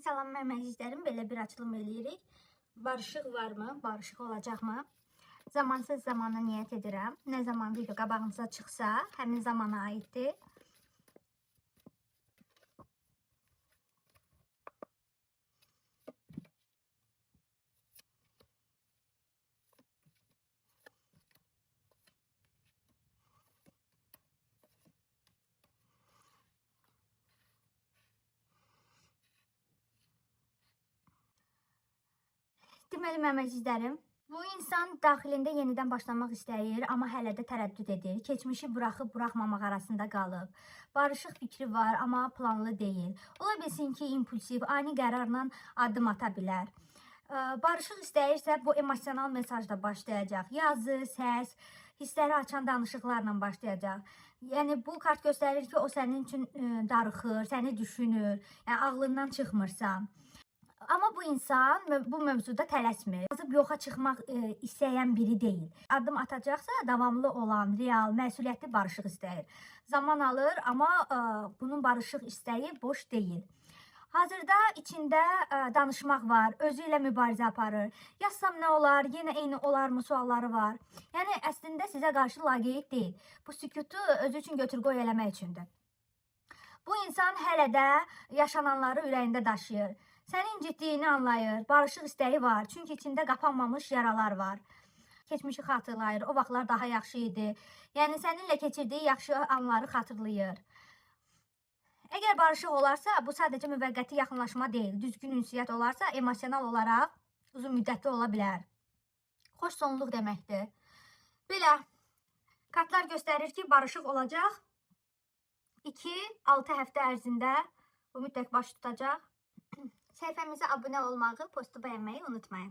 Salam mənim əzizlərim, belə bir açılım eləyirik. Barışıq varmı? Barışıq olacaqmı? Zamansız zamana niyyət edirəm. Nə zaman video qabağınıza çıxsa, həmin zamana aiddir. Deməli mənim əzizlərim, bu insan daxilində yenidən başlamaq istəyir, amma hələ də tərəddüd edir. Keçmişi buraxıb-buraxmamaq arasında qalıb. Barışıq fikri var, amma planlı deyil. Ola bilsin ki, impulsiv, ani qərarla addım ata bilər. Barışıq istəyirsə, bu emosional mesajla başlayacaq. Yazı, səs, hissləri açan danışıqlarla başlayacaq. Yəni, bu kart göstərir ki, o sənin üçün darıxır, səni düşünür, yəni ağlından çıxmırsan. Amma bu insan bu mövzuda tələsmir. Yazıb yoxa çıxmaq istəyən biri deyil. Addım atacaqsa davamlı olan, real, məsuliyyətli barışıq istəyir. Zaman alır, amma bunun barışıq istəyi boş deyil. Hazırda içində danışmaq var, özü ilə mübarizə aparır. Yazsam nə olar, yenə eyni olarmı sualları var. Yəni, əslində sizə qarşı laqeyd deyil. Bu sükutu özü üçün götür-qoy eləmək üçündür. Bu insan hələ də yaşananları ürəyində daşıyır. Sənin incitdiyini anlayır, barışıq istəyi var. Çünki içində qapanmamış yaralar var. Keçmişi xatırlayır, o vaxtlar daha yaxşı idi. Yəni, səninlə keçirdiyi yaxşı anları xatırlayır. Əgər barışıq olarsa, bu sadəcə müvəqqəti yaxınlaşma deyil. Düzgün ünsiyyət olarsa, emosional olaraq uzun müddətli ola bilər. Xoş sonluq deməkdir. Belə, kartlar göstərir ki, barışıq olacaq. 2-6 həftə ərzində bu müddət baş tutacaq. Səhifəmizə abunə olmağı, postu bəyənməyi unutmayın.